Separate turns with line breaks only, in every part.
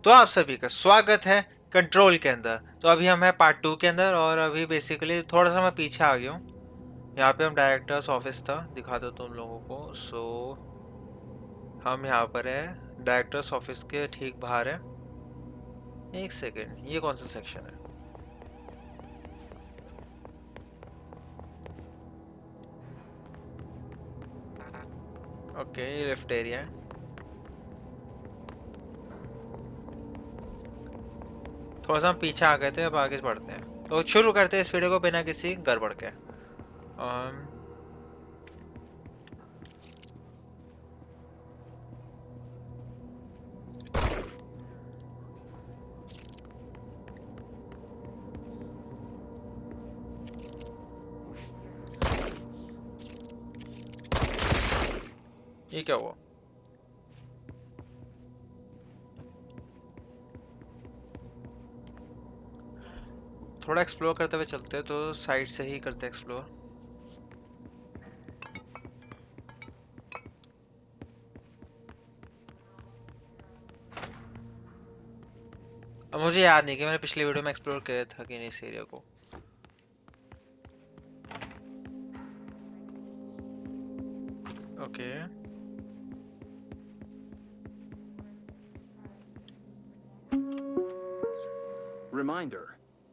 तो आप सभी का स्वागत है कंट्रोल के अंदर। तो अभी हम हैं पार्ट 2 के अंदर और अभी बेसिकली थोड़ा-सा मैं पीछे आ गया हूँ। यहाँ पे हम डायरेक्टर्स ऑफिस था, दिखा देता हूँ तुम लोगों को। हम यहाँ पर हैं, डायरेक्टर्स ऑफिस के ठीक बाहर है। एक सेकंड, ये कौन सा सेक्शन है? ओके, ये लिफ्ट एरिया है। थोड़ा-सा हम पीछे आ गए थे, अब आगे बढ़ते हैं। तो शुरू करते हैं इस वीडियो को बिना किसी गड़बड़ के। अम, ये क्या हुआ? थोड़ा एक्सप्लोर करते हुए चलते हैं, तो साइड से ही करते हैं एक्सप्लोर। अब मुझे याद नहीं कि मैंने पिछली वीडियो में एक्सप्लोर किया था कि नहीं इस एरिया को। Okay.
Reminder,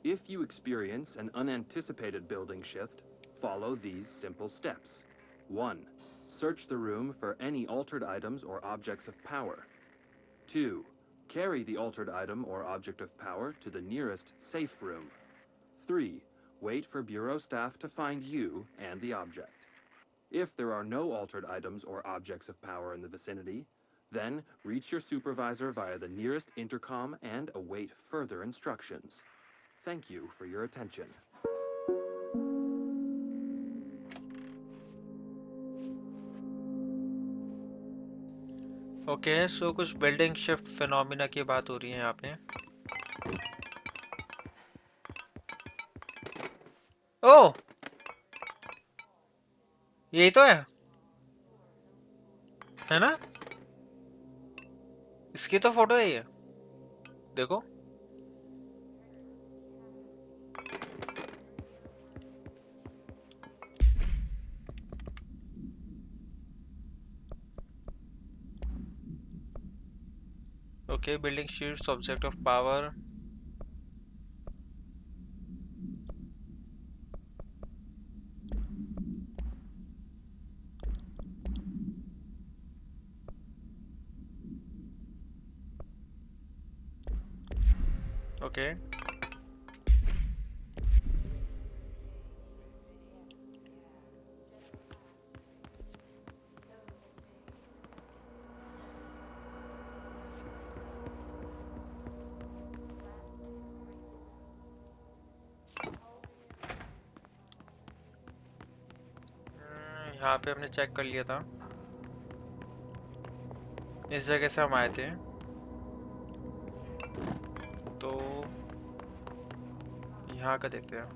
if you experience an unanticipated building shift, follow these simple steps. 1. Search the room for any altered items or objects of power. 2. Carry the altered item or object of power to the nearest safe room. 3. Wait for bureau staff to find you and the object. If there are no altered items or objects of power in the vicinity, then reach your supervisor via the nearest intercom and await further instructions. Thank you for your attention.
Okay, so कुछ building shift phenomena की बात हो रही है यहाँ पे। ओह, यही तो है ना? इसकी तो फोटो है ये, देखो। Okay, building shift object of power. Okay, यहाँ पे हमने चेक कर लिया था। इस जगह से हम आए थे, तो यहाँ का देखते हैं।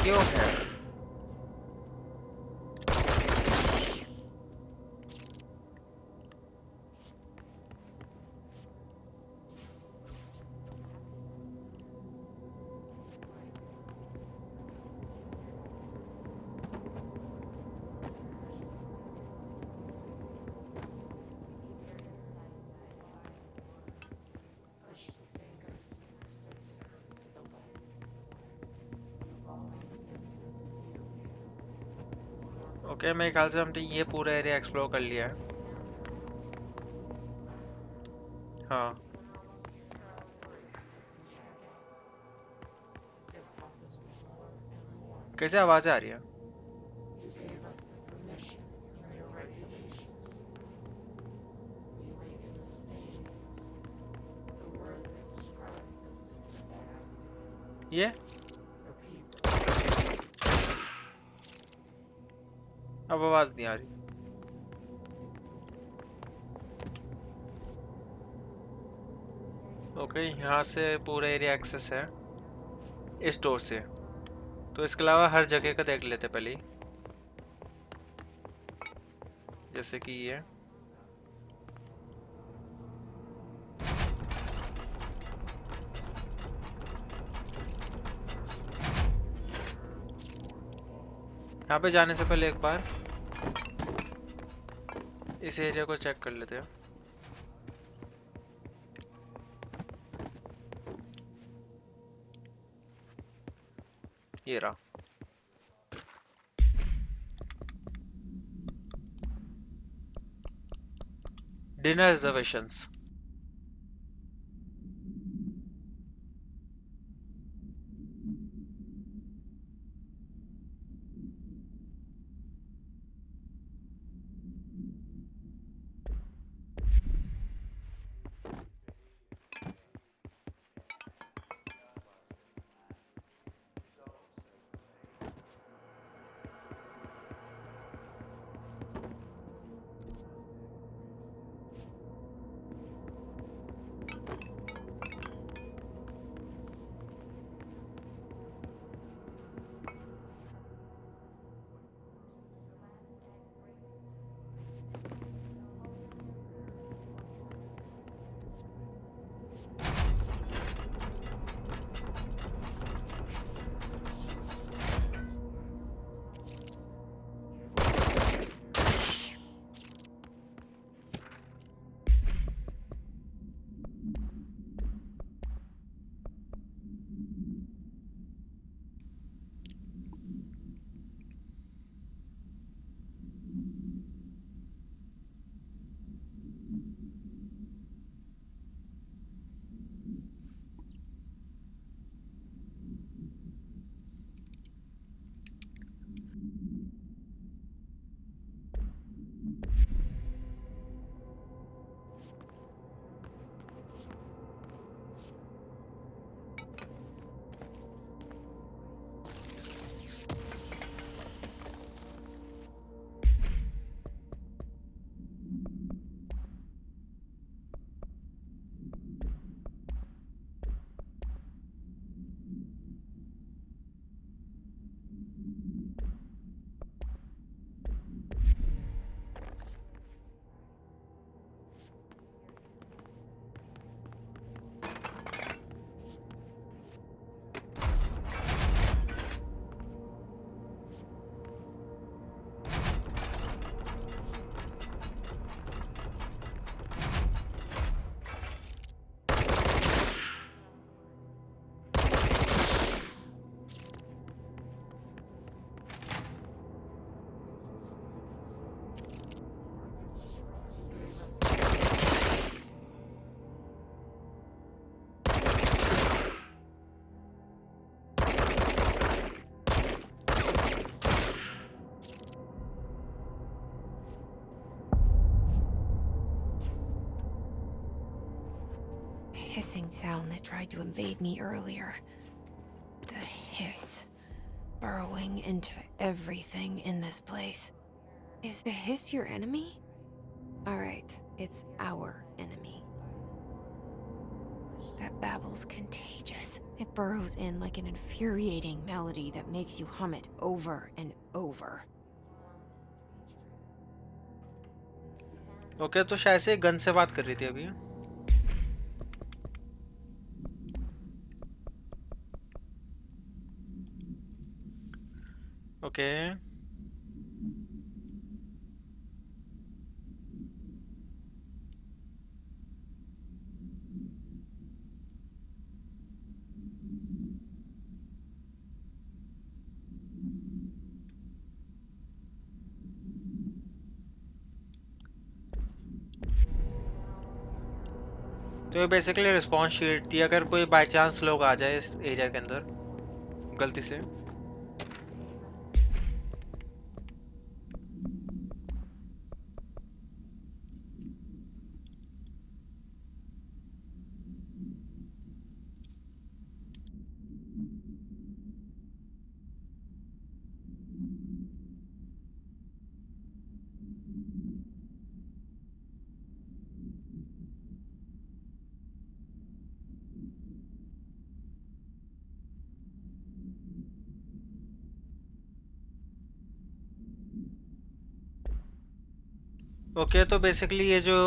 क्यों है? ओके, मेरे ख्याल से हमने ये पूरा एरिया एक्सप्लोर कर लिया है। हाँ, कैसे आवाज़ें आ रही है? ये अब आवाज़ नहीं आ रही। ओके, यहाँ से पूरा एरिया एक्सेस है इस डोर से। तो इसके अलावा हर जगह का देख लेते पहले ही। जैसे कि ये यहाँ पे जाने से पहले एक बार इस एरिया को चेक कर लेते हैं। ये रहा। Dinner reservations.
Hissing sound that tried to invade me earlier. The hiss. Burrowing into everything in this place. Is the hiss your enemy? Alright, it's our enemy. That babble's contagious. It burrows in like an infuriating melody that makes you hum it over and over.
Okay, तो शायद से gun से बात कर रही थी अभी। Okay. तो ये बेसिकली रिस्पॉन्स शीट थी अगर कोई बाय चांस लोग आ जाए इस एरिया के अंदर गलती से। ओके, तो बेसिकली ये जो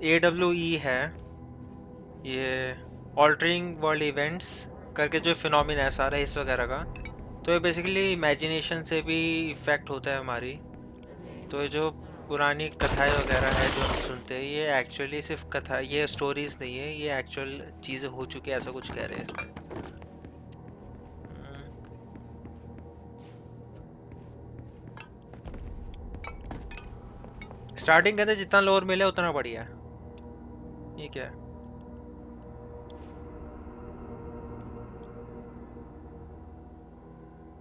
AWE है, ये ऑल्टरिंग वर्ल्ड इवेंट्स करके जो फिनोमिना है सारा इस वगैरह का, तो ये बेसिकली इमेजिनेशन से भी इफेक्ट होता है हमारी। तो ये जो पुरानी कथाएं वगैरह है जो हम सुनते हैं, ये एक्चुअली सिर्फ कथा, ये स्टोरीज नहीं है, ये एक्चुअल चीज़ें हो चुकी है, ऐसा कुछ कह रहे हैं इसमें। स्टार्टिंग के अंदर जितना लोअर मिले उतना बढ़िया है। ये क्या है?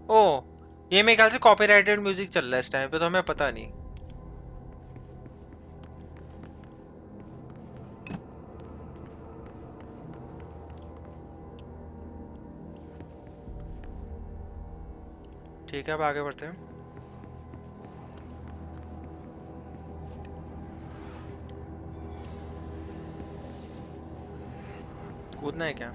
ओ, ये मेरे ख्याल से कॉपीराइटेड म्यूजिक चल रहा है इस टाइम पे, तो हमें पता नहीं। ठीक है, अब आगे बढ़ते हैं। कूदना है क्या?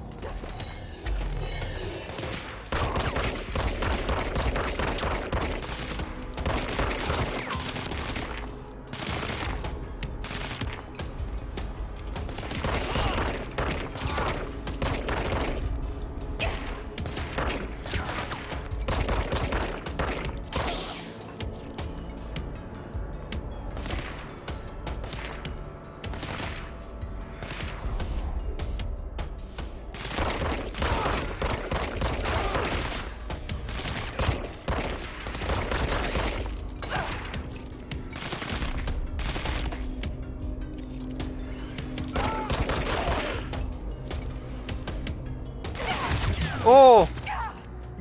ओ,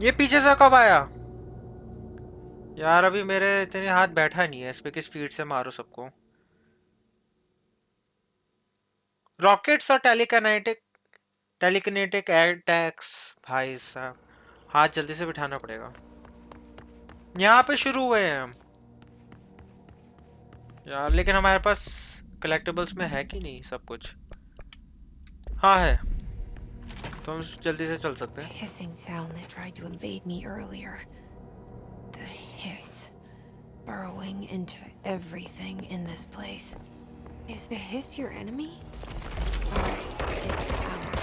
ये पीछे से कब आया यार? अभी मेरे इतने हाथ बैठा नहीं है इस पे कि स्पीड से मारो सबको। रॉकेट्स और टेलीकिनेटिक अटैक्स, भाई साहब हाथ जल्दी से बिठाना पड़ेगा। यहाँ पे शुरू हुए हैं हम यार, लेकिन हमारे पास कलेक्टिबल्स में है कि नहीं सब कुछ? हाँ है, तो हम जल्दी से चल सकते हैं।
Hissing sound that tried to invade me earlier. The hiss. Burrowing into everything in this place. Is the hiss your enemy? Alright, it's out.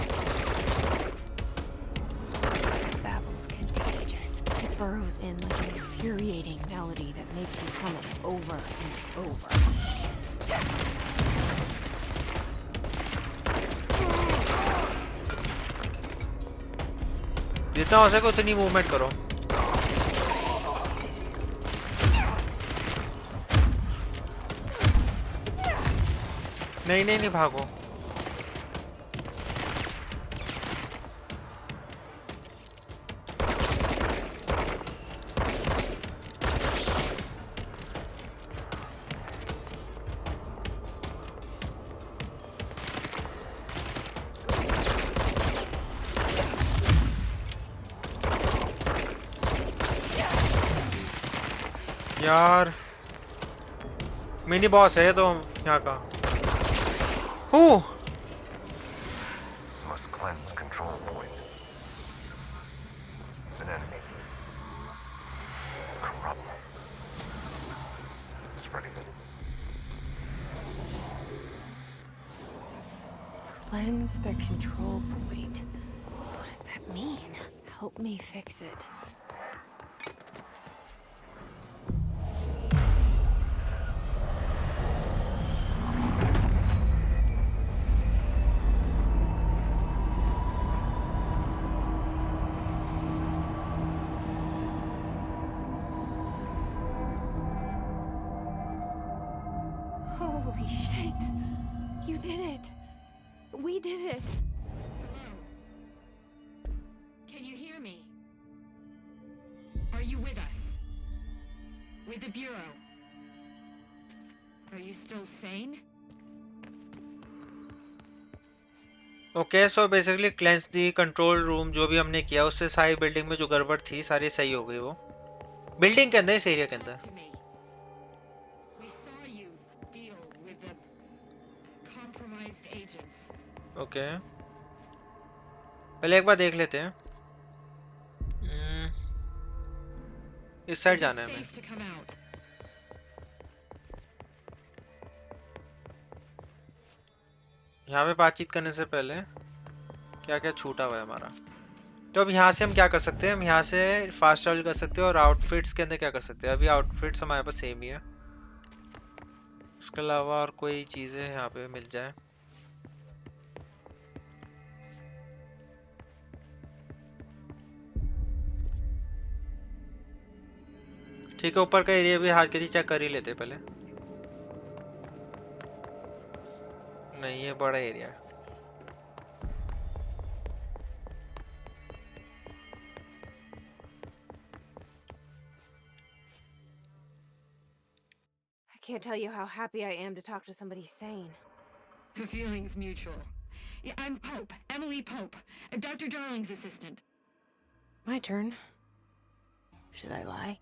The babble's contagious. It burrows in like an infuriating melody that makes you hum it over and over.
जितना हो सके उतनी movement करो। नहीं नहीं नहीं, भागो। यार मिनी बॉस है ये तो यहाँ का। हू,
Must cleanse control points. An enemy. Corrupt. Spreading it.
Cleanse the control point. What does that mean? Help me fix it. Holy shit! You did it! We did it!
Can you hear me? Are you with us? With the Bureau? Are you still sane?
Okay, so basically cleanse the control room, जो भी हमने किया उससे सारी building में जो गड़बड़ थी सारी सही हो गई। वो बिल्डिंग के अंदर, इस एरिया के अंदर।
Talk to me. We saw you deal with the compromised agents.
Okay, पहले एक बार देख लेते हैं। इस साइड
Is it
जाना है हमें।
safe to come out?
यहाँ पे बातचीत करने से पहले क्या क्या छूटा हुआ है हमारा। तो अब यहाँ से हम क्या कर सकते हैं, हम यहाँ से फास्ट ट्रैवल कर सकते हैं, और आउटफिट्स के अंदर क्या कर सकते हैं, अभी आउटफिट्स हमारे पास सेम ही है। इसके अलावा और कोई चीज़ें यहाँ पे मिल जाए। ठीक है, ऊपर का एरिया भी हाथ के चेक कर ही लेते पहले। नहीं, ये बड़ा एरिया है।
I can't tell you how happy I am to talk to somebody sane.
The feeling's mutual. Yeah, I'm Pope, Emily Pope, Dr. Darling's assistant.
My turn. Should I lie?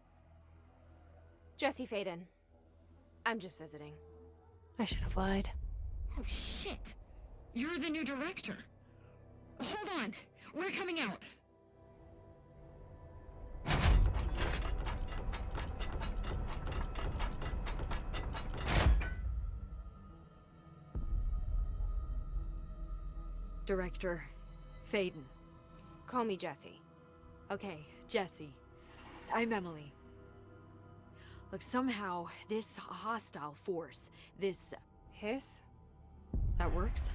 Jesse Faden. I'm just visiting. I should have lied.
Oh, shit. You're the new director. Hold on. We're coming out.
Director Faden.
Call me Jesse.
Okay, Jesse. I'm Emily. Look, somehow this hostile force, this...
Hiss?
that works?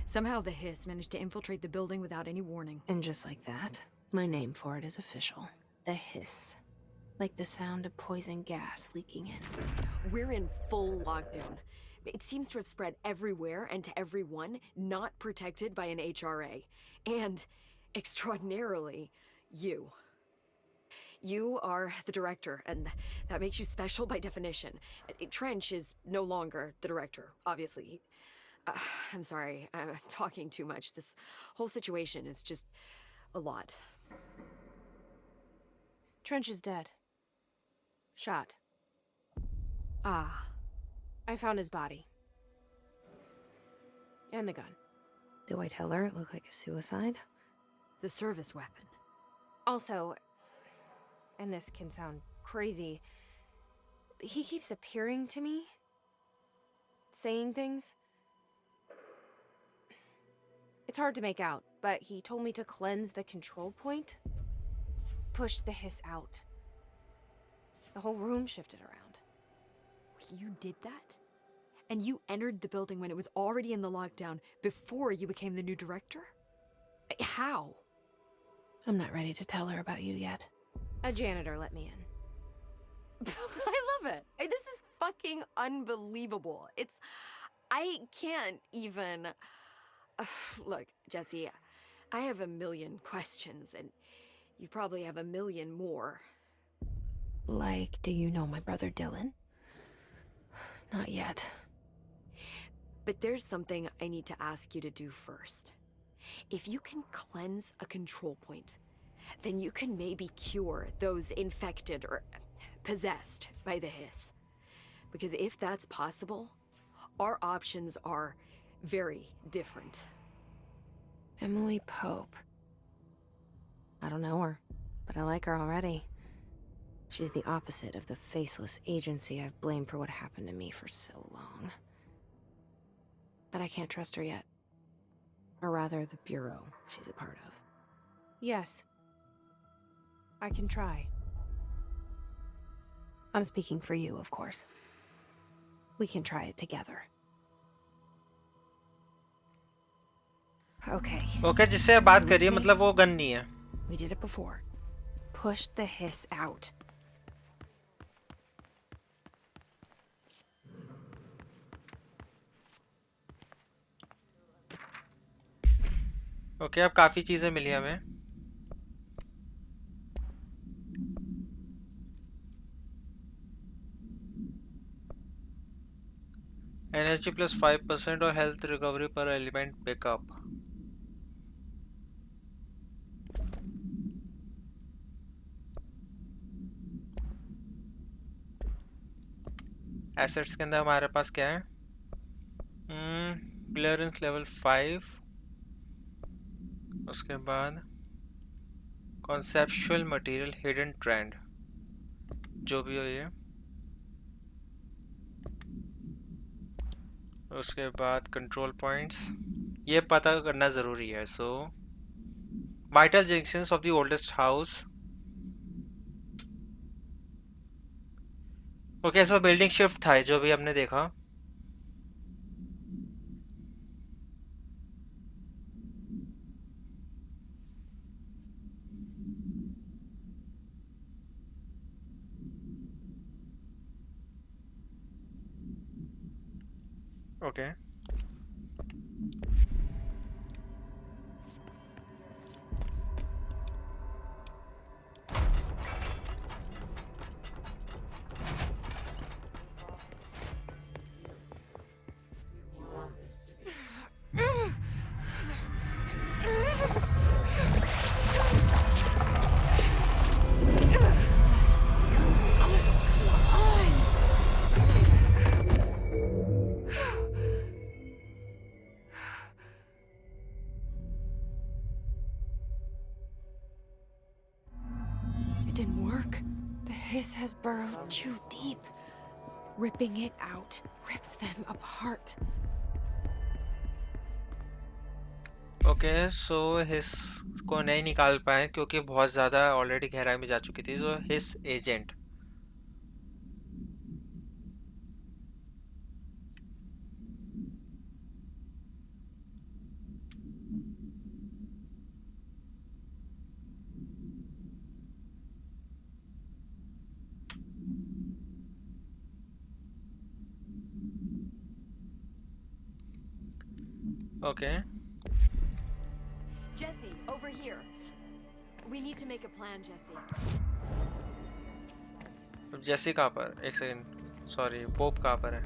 Somehow the Hiss managed to infiltrate the building without any warning.
And just like that, my name for it is official. The hiss. Like the sound of poison gas leaking in.
We're in full lockdown. It seems to have spread everywhere and to everyone, not protected by an HRA. And, extraordinarily, you. You are the director, and that makes you special by definition. Trench is no longer the director, obviously. I'm sorry, I'm talking too much. This whole situation is just a lot.
Trench is dead. Shot.
Ah.
I found his body. And the gun. Do I tell her it looked like a suicide?
The service weapon.
Also, and this can sound crazy, but he keeps appearing to me. Saying things. It's hard to make out, but he told me to cleanse the control point. Push the hiss out. The whole room shifted around.
You did that? And you entered the building when it was already in the lockdown before you became the new director? How?
I'm not ready to tell her about you yet. A janitor let me in.
I love it. This is fucking unbelievable. I can't even... Look, Jesse, I have a million questions, and you probably have a million more.
Like, do you know my brother Dylan? Not yet.
But there's something I need to ask you to do first. If you can cleanse a control point, then you can maybe cure those infected or possessed by the hiss. Because if that's possible, our options are very different.
Emily Pope. I don't know her, but I like her already. She's the opposite of the faceless agency I've blamed for what happened to me for so long. But I can't trust her yet. Or rather, the bureau she's a part of. Yes. I can try. I'm speaking for you, of course. We can try it together. Okay.
Okay, जिससे बात करिए, मतलब वो gun नहीं है।
We did it before. Push the hiss out.
Okay, अब काफी चीजें मिली हमें। एनर्जी प्लस 5% और हेल्थ रिकवरी पर एलिमेंट बैकअप। एसेट्स के अंदर हमारे पास क्या है? क्लियरेंस लेवल 5, उसके बाद कॉन्सेप्चुअल मटेरियल हिडन ट्रेंड, जो भी हो ये। उसके बाद कंट्रोल पॉइंट्स ये पता करना ज़रूरी है. So vital junctions of the oldest house. Okay, so building shift था जो भी हमने देखा. Okay.
It didn't work. The hiss has burrowed too deep. Ripping it out rips them apart.
Okay, so his को नहीं निकाल पाए क्योंकि बहुत ज़्यादा ऑलरेडी गहराई में जा चुकी थी. तो his agent. Okay.
Jesse, over here. We need to make a plan, Jesse.
अब जेसी कहाँ पर? एक सेकंड, सॉरी, पोप कहाँ पर है?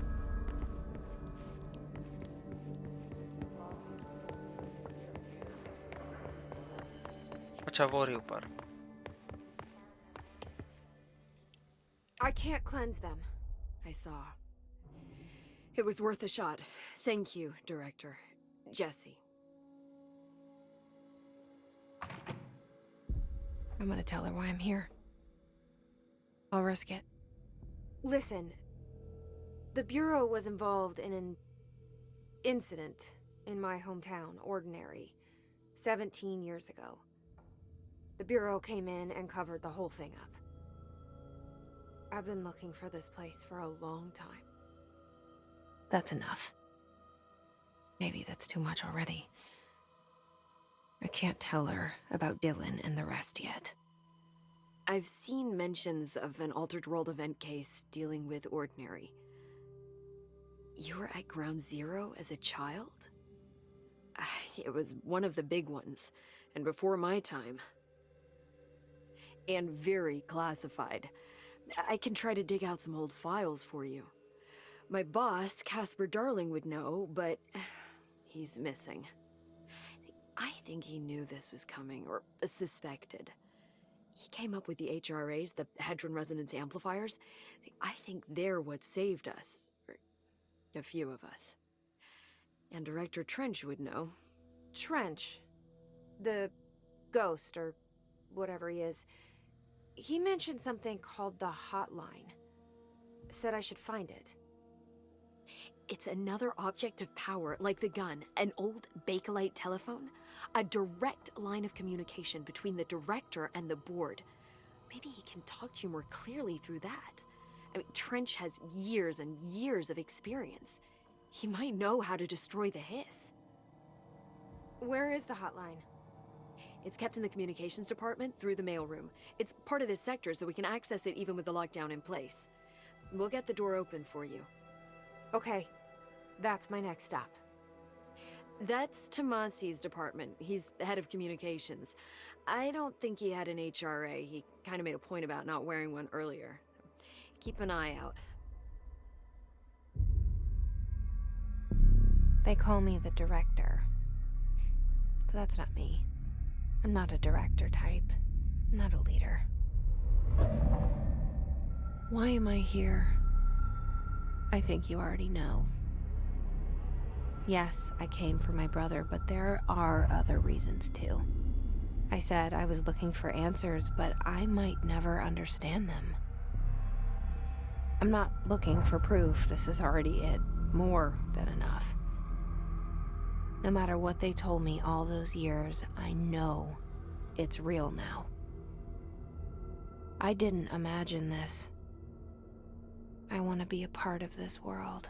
अच्छा, वो रही ऊपर.
I can't cleanse them.
I saw. It was worth a shot. Thank you, Director. Jesse.
I'm gonna tell her why I'm here. I'll risk it. Listen, the Bureau was involved in an incident in my hometown, Ordinary, 17 years ago. The Bureau came in and covered the whole thing up. I've been looking for this place for a long time. That's enough. Maybe that's too much already. I can't tell her about Dylan and the rest yet.
I've seen mentions of an Altered World event case dealing with Ordinary. You were at Ground Zero as a child? It was one of the big ones, and before my time. And very classified. I can try to dig out some old files for you. My boss, Casper Darling, would know, but he's missing. I think he knew this was coming, or suspected. He came up with the HRAs, the Hadron Resonance Amplifiers. I think they're what saved us. Or a few of us. And Director Trench would know.
Trench. The ghost, or whatever he is. He mentioned something called the Hotline. Said I should find it.
It's another object of power, like the gun, an old Bakelite telephone. A direct line of communication between the director and the board. Maybe he can talk to you more clearly through that. I mean, Trench has years and years of experience. He might know how to destroy the hiss.
Where is the hotline?
It's kept in the communications department through the mailroom. It's part of this sector, so we can access it even with the lockdown in place. We'll get the door open for you.
Okay, that's my next stop.
That's Tomasi's department. He's head of communications. I don't think he had an HRA. He kind of made a point about not wearing one earlier. Keep an eye out.
They call me the director. But that's not me. I'm not a director type. I'm not a leader. Why am I here? I think you already know. Yes, I came for my brother, but there are other reasons too. I said I was looking for answers, but I might never understand them. I'm not looking for proof, this is already it. More than enough. No matter what they told me all those years, I know it's real now. I didn't imagine this. I want to be a part of this world.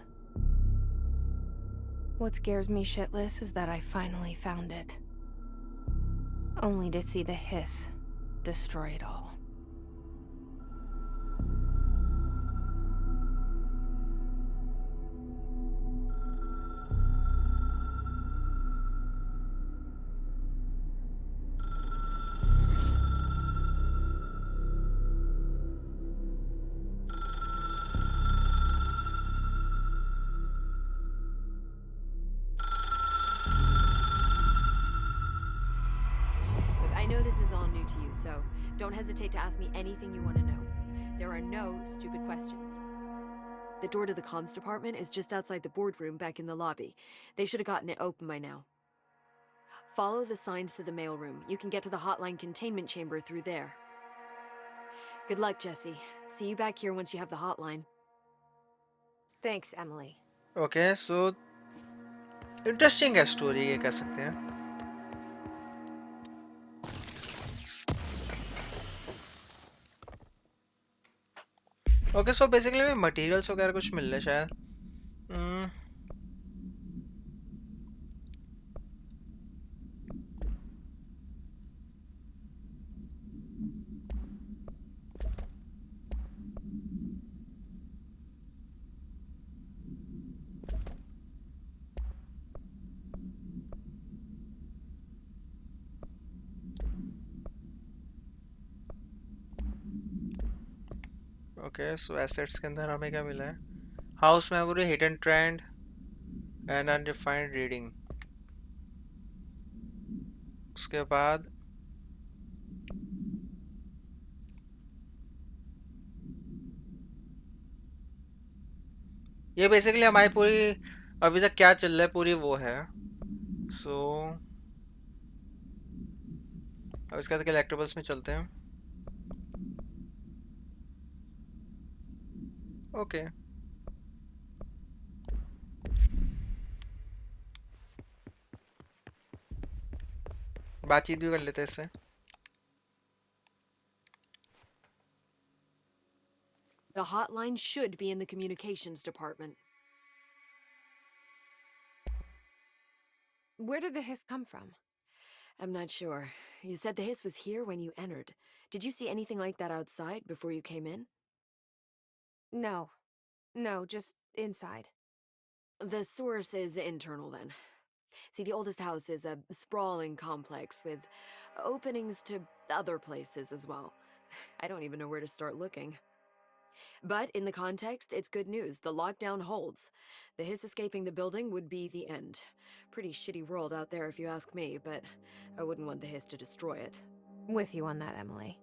What scares me shitless is that I finally found it. Only to see the hiss destroy it all.
Look, I know this is all new to you, so don't hesitate to ask me anything you want to know. There are no stupid questions. The door to the comms department is just outside the boardroom back in the lobby. They should have gotten it open by now. Follow the signs to the mailroom. You can get to the Hotline containment chamber through there. Good luck, Jesse. See you back here once you have the hotline.
Thanks, Emily.
Okay so interesting है story, ये कह सकते हैं. Okay so basically materials वगैरह कुछ मिल रहे हैं शायद. ओके सो एसेट्स के अंदर हमें क्या मिला है? House memory, hidden trend and undefined reading. उसके बाद ये बेसिकली हमारी पूरी अभी तक क्या चल रहा है पूरी वो है. सो अब इसके बाद कलेक्टिबल्स में चलते हैं. ओके बातचीत भी कर लेते हैं इससे.
The hotline should be in the communications department.
Where did the hiss come from?
I'm not sure. You said the hiss was here when you entered. Did you see anything like that outside before you came in?
No. No, just inside.
The source is internal then. See, the oldest house is a sprawling complex with openings to other places as well. I don't even know where to start looking. But in the context, it's good news. The lockdown holds. The hiss escaping the building would be the end. Pretty shitty world out there if you ask me, but I wouldn't want the hiss to destroy it.
With you on that, Emily.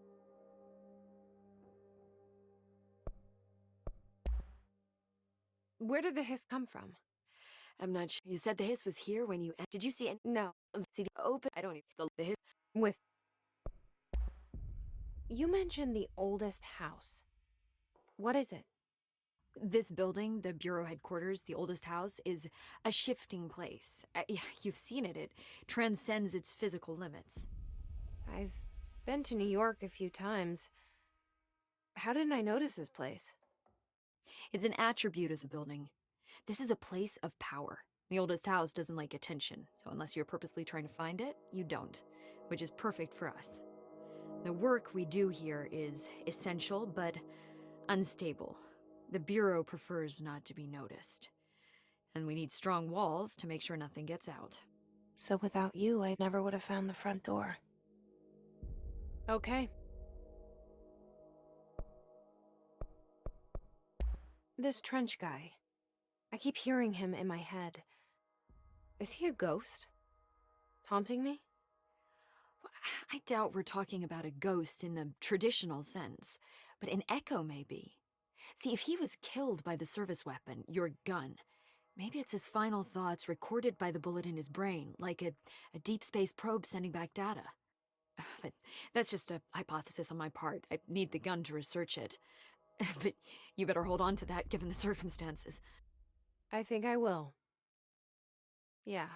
Where did the hiss come from?
I'm not sure. You said the hiss was here when you did you see any
No.
see the open I don't even the hiss
With... You mentioned the oldest house. What is it?
this building, the bureau headquarters, the oldest house, is a shifting place. Yeah, you've seen it. It transcends its physical limits.
I've been to New York a few times. How didn't I notice this place?
It's an attribute of the building. This is a place of power. The oldest house doesn't like attention, so unless you're purposely trying to find it, you don't, which is perfect for us. The work we do here is essential, but unstable. The Bureau prefers not to be noticed. And we need strong walls to make sure nothing gets out.
So without you, I never would have found the front door. Okay. This Trench guy. I keep hearing him in my head. Is he a ghost? Haunting me?
I doubt we're talking about a ghost in the traditional sense, but an echo maybe. See, if he was killed by the service weapon, your gun, maybe it's his final thoughts recorded by the bullet in his brain, like a deep space probe sending back data. But that's just a hypothesis on my part. I need the gun to research it. But you better hold on to that given the circumstances.
I think I will. Yeah.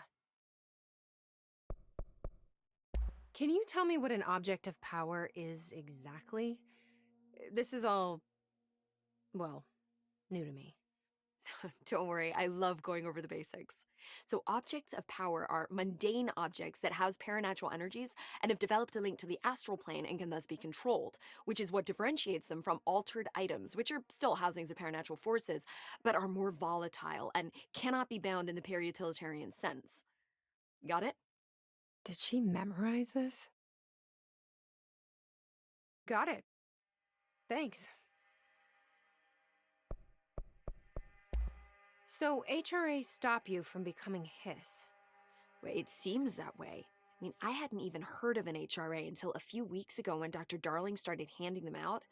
Can you tell me what an object of power is exactly? This is all, well, new to me.
Don't worry, I love going over the basics. So, objects of power are mundane objects that house paranatural energies and have developed a link to the astral plane and can thus be controlled, which is what differentiates them from altered items, which are still housings of paranatural forces, but are more volatile and cannot be bound in the peri-utilitarian sense. Got it?
Did she memorize this? Got it. Thanks. So, HRA stop you from becoming Hiss?
Well, it seems that way. I mean, I hadn't even heard of an HRA until a few weeks ago when Dr. Darling started handing them out.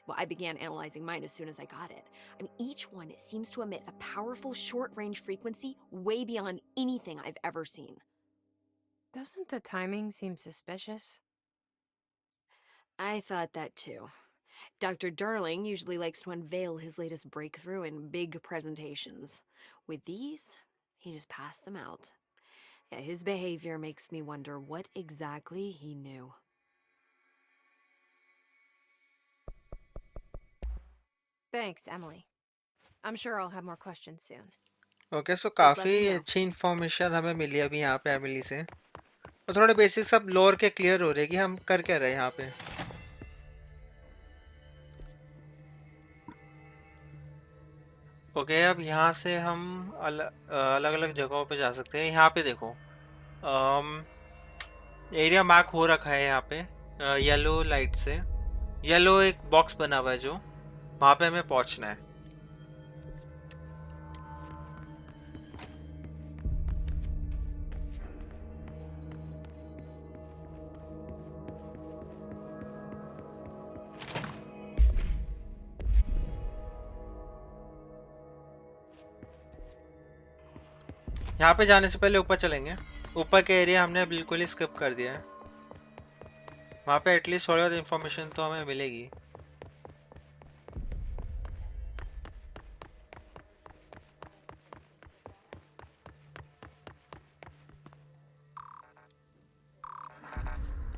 Well, I began analyzing mine as soon as I got it. I mean, each one seems to emit a powerful short-range frequency way beyond anything I've ever seen.
Doesn't the timing seem suspicious?
I thought that too. Dr. Darling usually likes to unveil his latest breakthrough in big presentations. With these, he just passed them out. Yeah, his behavior makes me wonder what exactly he knew.
Thanks, Emily. I'm sure I'll have more questions soon.
Okay so
Just let
काफ़ी
me know.
अच्छी information हमें मिली अभी यहाँ पे Emily से, और थोड़े basic सब लोअर के क्लियर हो रहे हैं कि हम कर क्या रहे हैं यहाँ पे। ओके अब यहाँ से हम अलग अलग जगहों पे जा सकते हैं। यहाँ पे देखो एरिया मार्क हो रखा है यहाँ पे येलो लाइट से। येलो एक बॉक्स बना हुआ है जो वहाँ पे हमें पहुँचना है। यहाँ पे जाने से पहले ऊपर चलेंगे। ऊपर के एरिया हमने बिल्कुल ही स्किप कर दिया है। वहाँ पे एटलीस्ट थोड़ी बहुत इन्फॉर्मेशन तो हमें मिलेगी।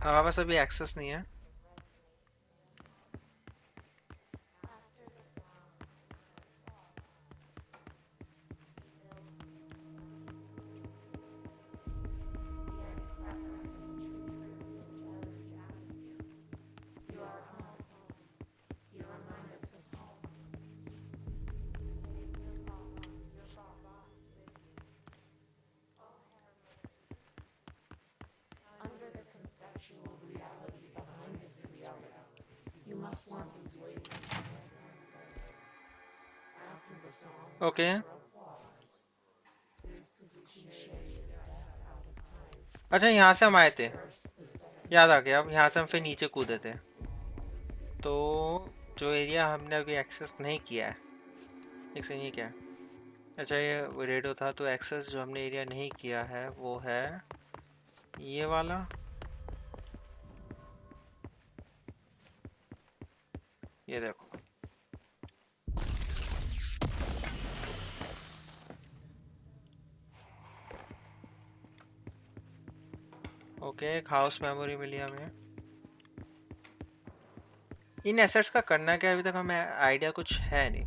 हमारे पास अभी एक्सेस नहीं है। ओके अच्छा यहाँ से हम आए थे, याद आ गया। अब यहाँ से हम फिर नीचे कूदे थे। तो जो एरिया हमने अभी एक्सेस नहीं किया है, एक से ये क्या है? अच्छा ये रेडियो था, तो एक्सेस जो हमने एरिया नहीं किया है वो है ये वाला। ये देखो ओके एक हाउस मेमोरी मिली हमें। इन एसेट्स का करना क्या है, अभी तक हमें आइडिया कुछ है नहीं।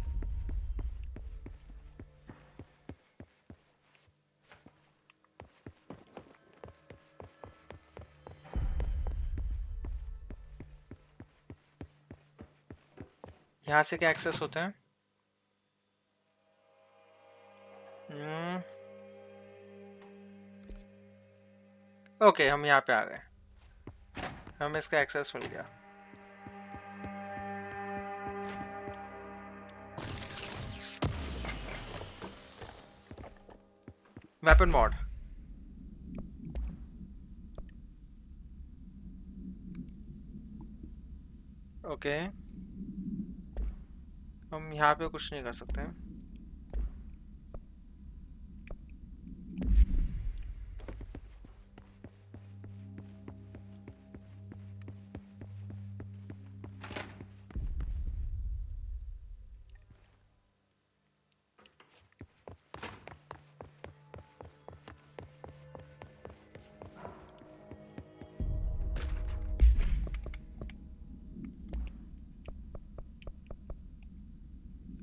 यहाँ से क्या एक्सेस होता है? ओके हम यहाँ पे आ गए, हमें इसका एक्सेस मिल गया। वेपन मॉड ओके हम यहाँ पे कुछ नहीं कर सकते।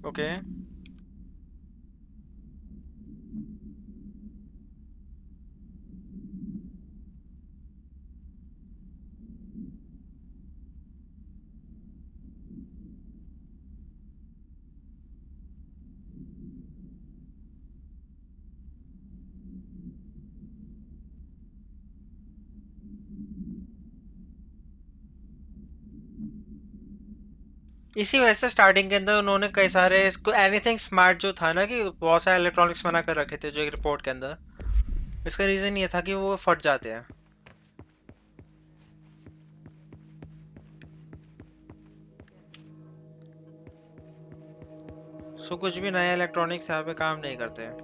ओके। इसी वजह से स्टार्टिंग के अंदर उन्होंने कई सारे इसको एनीथिंग स्मार्ट जो था ना कि बहुत सारे इलेक्ट्रॉनिक्स बना कर रखे थे जो एक रिपोर्ट के अंदर। इसका रीजन ये था कि वो फट जाते हैं। सो कुछ भी नया इलेक्ट्रॉनिक्स यहाँ पे काम नहीं करते हैं।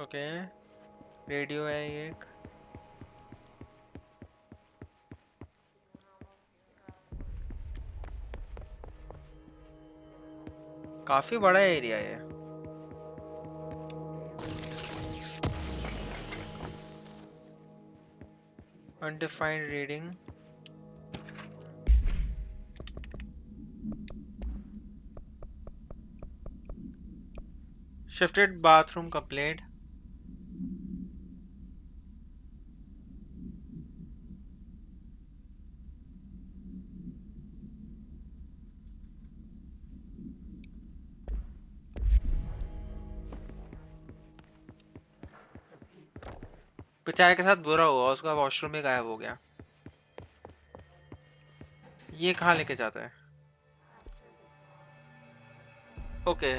ओके। रेडियो है ये एक। काफी बड़ा एरिया है। Undefined reading. Shifted bathroom complaint. Pichai के साथ बुरा हुआ, उसका वॉशरूम में गायब हो गया। ये कहाँ लेके जाता है? ओके।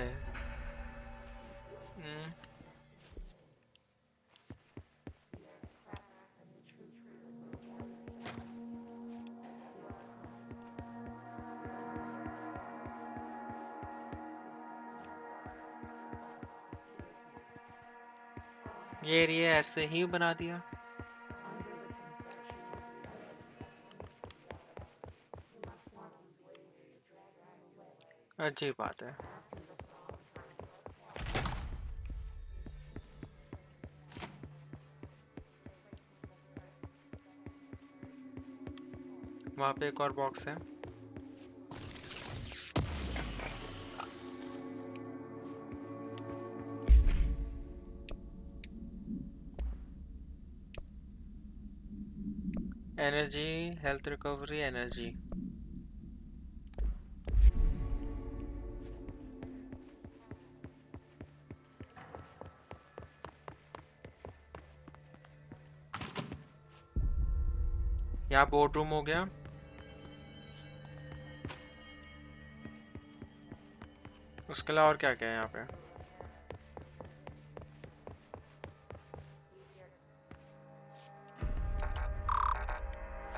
ये एरिया ऐसे ही बना दिया। अजीब बात है। वहाँ पे एक और बॉक्स है। Energy, health recovery, energy. यहाँ बोर्ड रूम हो गया। उसके अलावा और क्या क्या है यहाँ पे?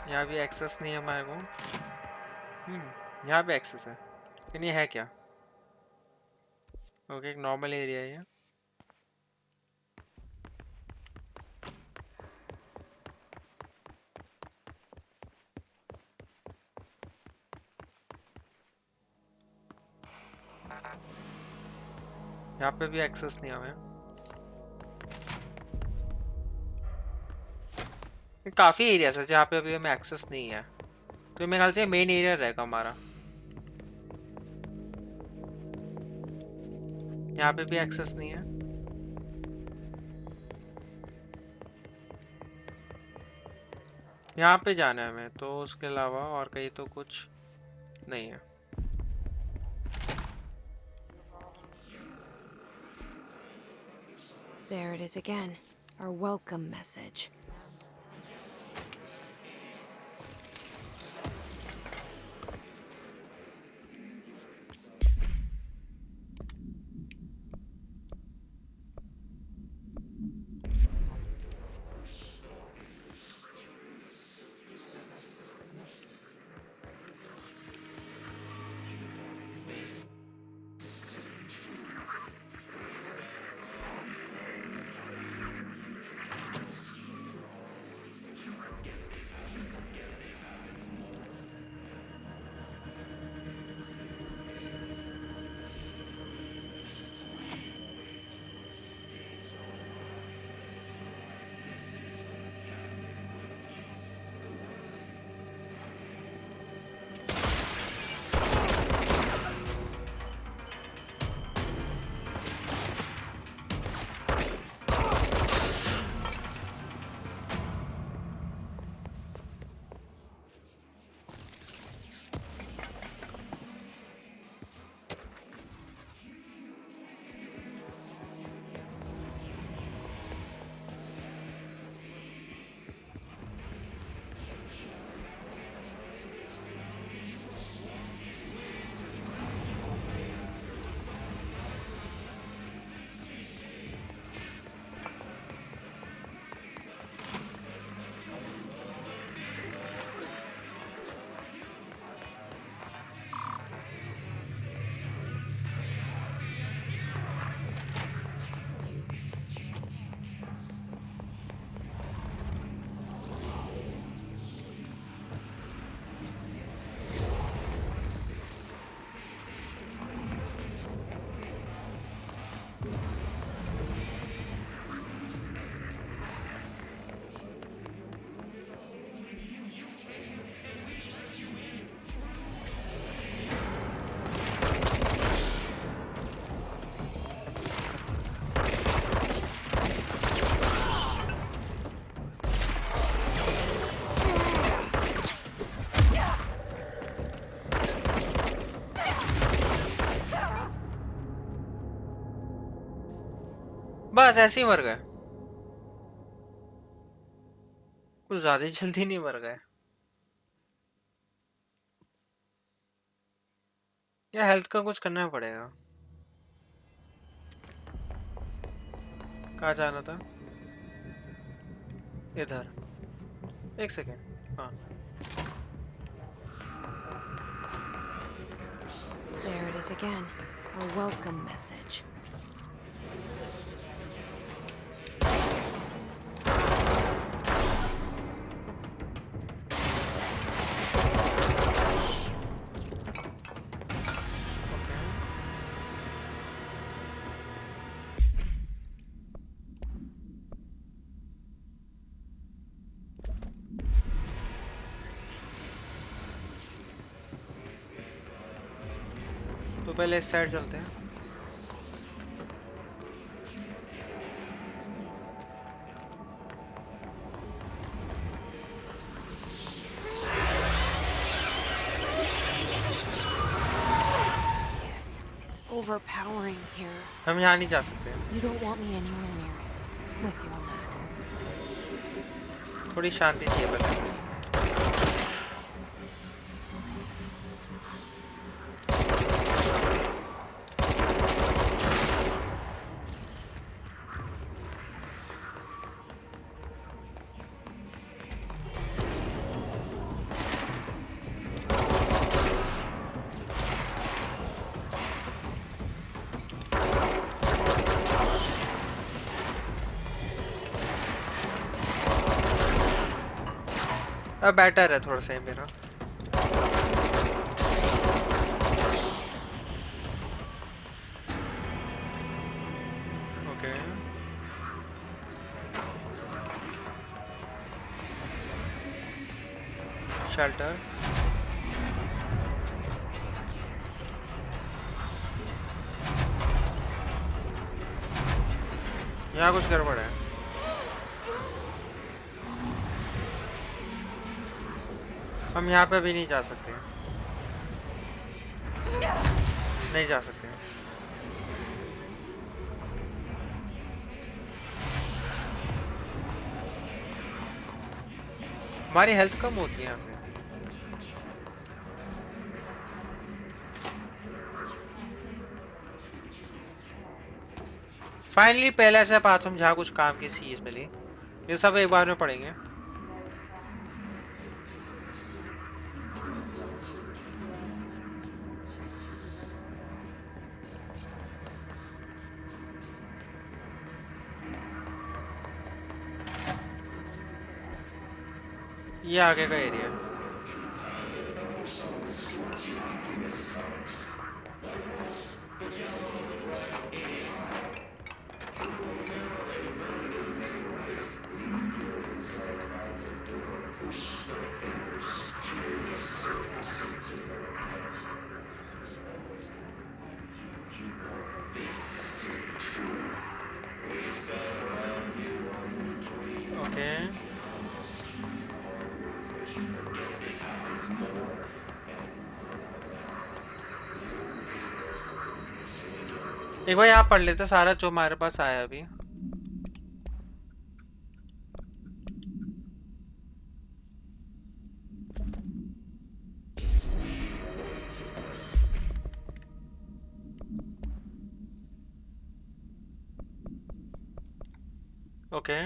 यहाँ भी एक्सेस नहीं है हमारे को। यहाँ भी एक्सेस है, लेकिन ये है क्या? ओके, एक नॉर्मल एरिया है ये। यहाँ पे भी एक्सेस नहीं है हमें। ये काफी एरिया है जहाँ पे अभी हमें एक्सेस नहीं है, तो मेरे ख्याल से मेन एरिया रहेगा हमारा। यहाँ पे भी एक्सेस नहीं है। यहाँ पे जाना है हमें, तो उसके अलावा और कहीं तो कुछ नहीं है।
There it is again. Our welcome message.
बस ऐसे ही मर गए? कुछ ज्यादा ही जल्दी नहीं मर गए? या हेल्थ का कुछ करना पड़ेगा? कहाँ जाना था? इधर। एक सेकेंड। हाँ।
There it is again. A welcome message.
Okay. तो पहले इस साइड चलते हैं।
Yes, it's overpowering here.
हम यहाँ नहीं जा सकते।
You don't want me anywhere near it. With you on that.
थोड़ी शांति चाहिए पहले। अब बेटर है थोड़ा सा ये मेरा। ओके। शेल्टर। यहाँ कुछ गड़बड़ है। हम यहाँ पे भी नहीं जा सकते। नहीं जा सकते। हमारी हेल्थ कम होती है यहाँ से। फाइनली पहले ऐसा पाथ हम जहाँ कुछ काम की चीज मिली। ये सब एक बार में पढ़ेंगे। ये आगे का एरिया। ओके। एक बार यहाँ पढ़ लेते सारा जो हमारे पास आया अभी। ओके।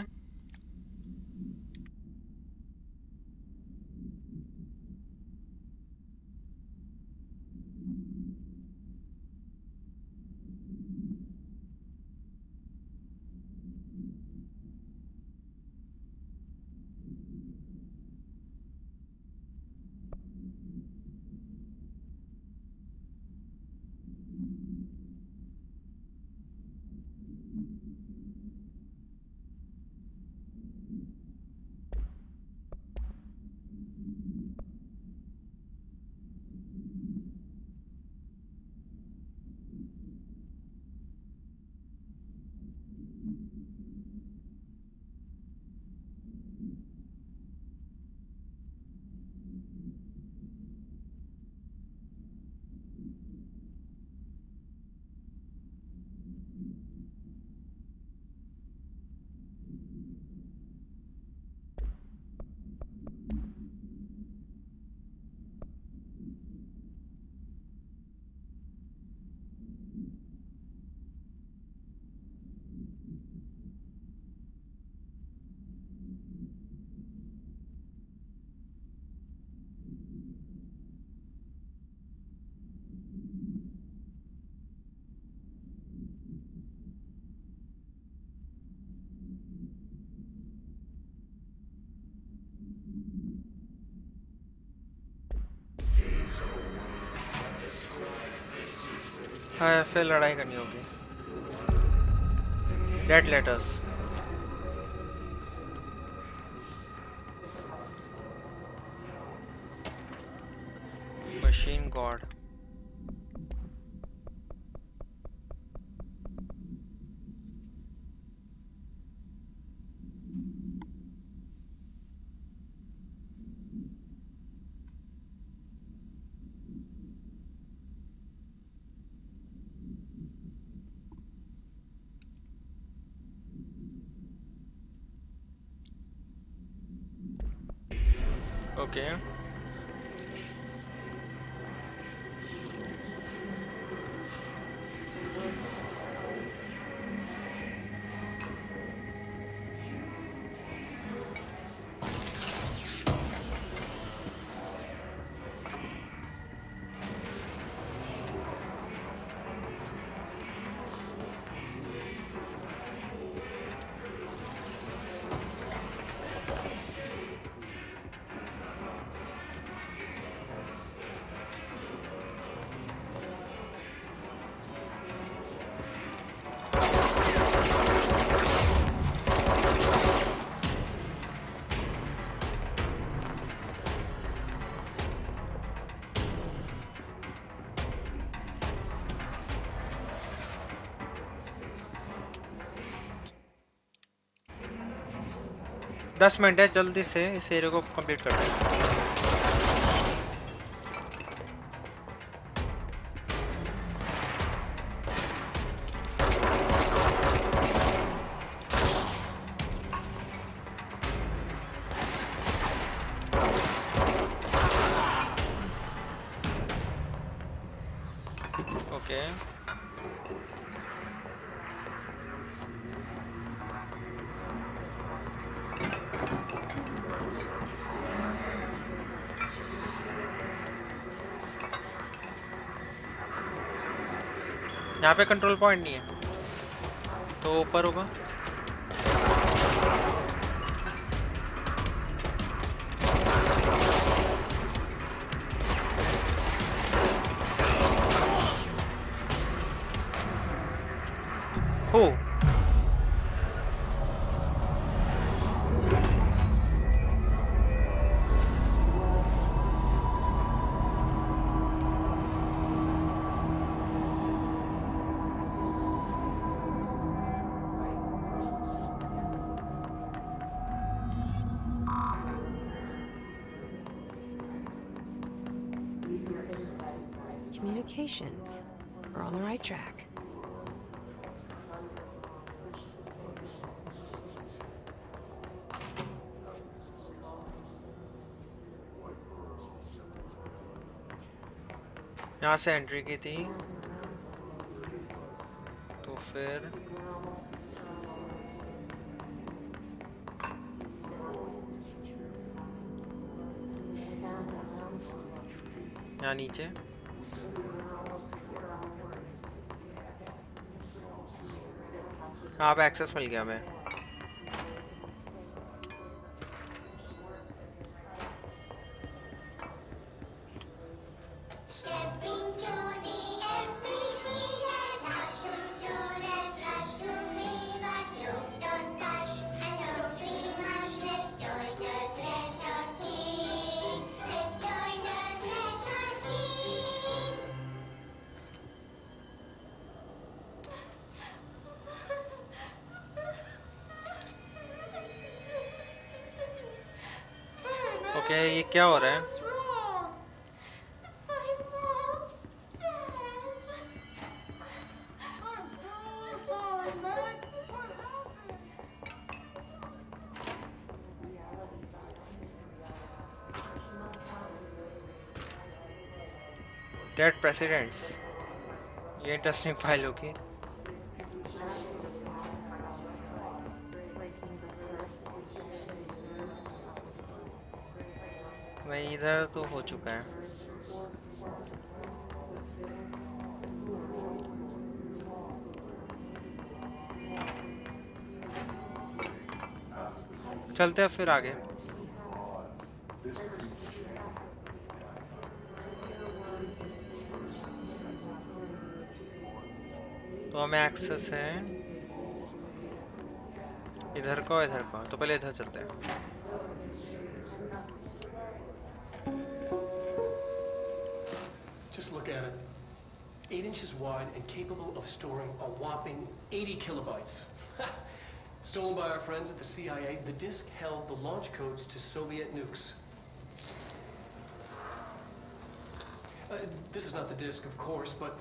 हाँ फिर लड़ाई करनी होगी। Dead letters. Machine God. Okay दस मिनट है, जल्दी से इस एरिया को कंप्लीट करते हैं। ओके यहाँ पे कंट्रोल पॉइंट नहीं है तो ऊपर होगा। हो
Communications. We're on the right track.
यहाँ से एंट्री की थी तो फिर यहाँ नीचे यहाँ पे एक्सेस मिल गया हमें। ओके ये क्या हो रहा है? डेड प्रेसिडेंट्स, ये इंटरेस्टिंग फाइल होगी। वही इधर तो हो चुका है। चलते हैं फिर आगे। तो हमें एक्सेस है इधर का, तो पहले इधर चलते हैं।
Just look at it. 8 inches wide and capable of storing a whopping 80 kilobytes. Stolen by our friends at the CIA, the disk held the launch codes to Soviet nukes. This is not the disk, of course, but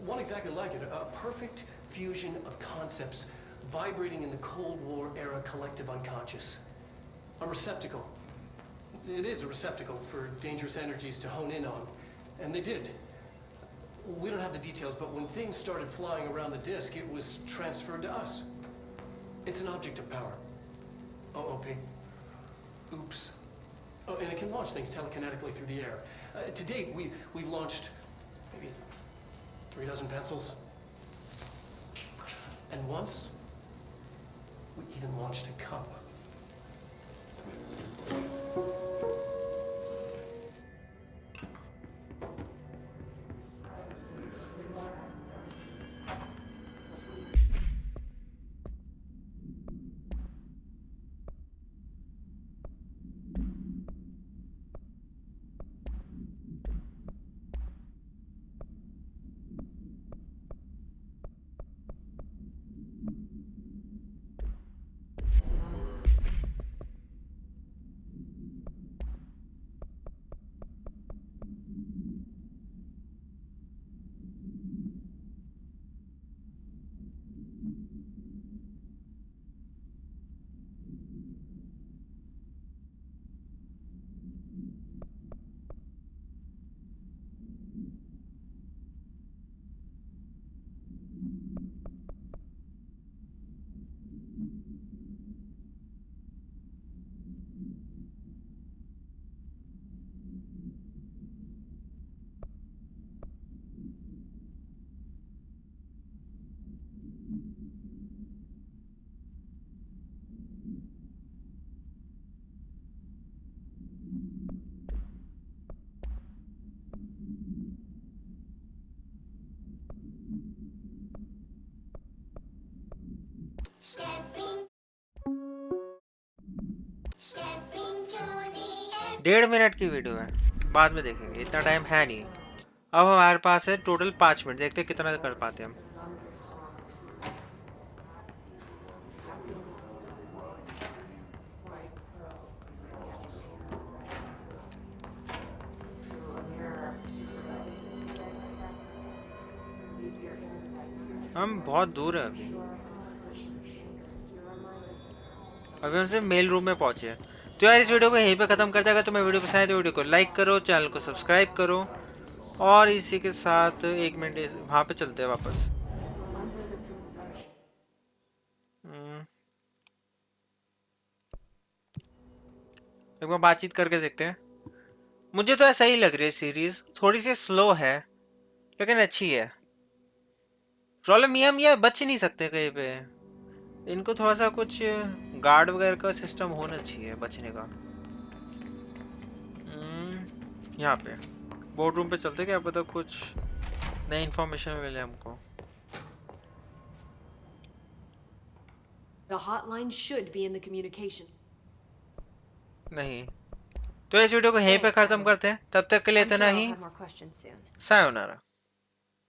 one exactly like it. A perfect fusion of concepts vibrating in the Cold War era collective unconscious. A receptacle. It is a receptacle for dangerous energies to hone in on. And they did. We don't have the details, but when things started flying around the disk, it was transferred to us. It's an object of power. OP. Oops. Oh, and it can launch things telekinetically through the air. To date, we've launched maybe 3 dozen pencils. And once, we even launched a cup.
डेढ़ minute की video है, बाद में देखेंगे, इतना time है नहीं। अब हमारे पास है टोटल 5 मिनट, देखते हैं कितना कर पाते हैं हम। हम बहुत दूर है अभी, हम सिर्फ मेल रूम में पहुंचे हैं। तो यार इस वीडियो को यहीं पे खत्म करते हैं। अगर तुम्हें वीडियो पसंद आए तो वीडियो को लाइक करो, चैनल को सब्सक्राइब करो, और इसी के साथ 1 मिनट वहां पे चलते हैं वापस। एक बार बातचीत करके देखते हैं। मुझे तो ऐसा ही लग रही है, सीरीज थोड़ी सी स्लो है लेकिन अच्छी है। प्रॉब्लम ये, हम ये बच नहीं सकते कहीं पे, इनको थोड़ा सा कुछ गार्ड वगैरह का सिस्टम होना चाहिए बचने का। यहाँ पे बोर्ड रूम पे चलते, क्या पता कुछ नई इंफॉर्मेशन मिले हमको।
The hotline should be in the communication.
नहीं, तो इस वीडियो को यहीं पे
Thanks,
खत्म
Simon.
करते हैं। तब तक के लिए
I'm
इतना
sure I'll
he.
have more questions soon.
Sayonara.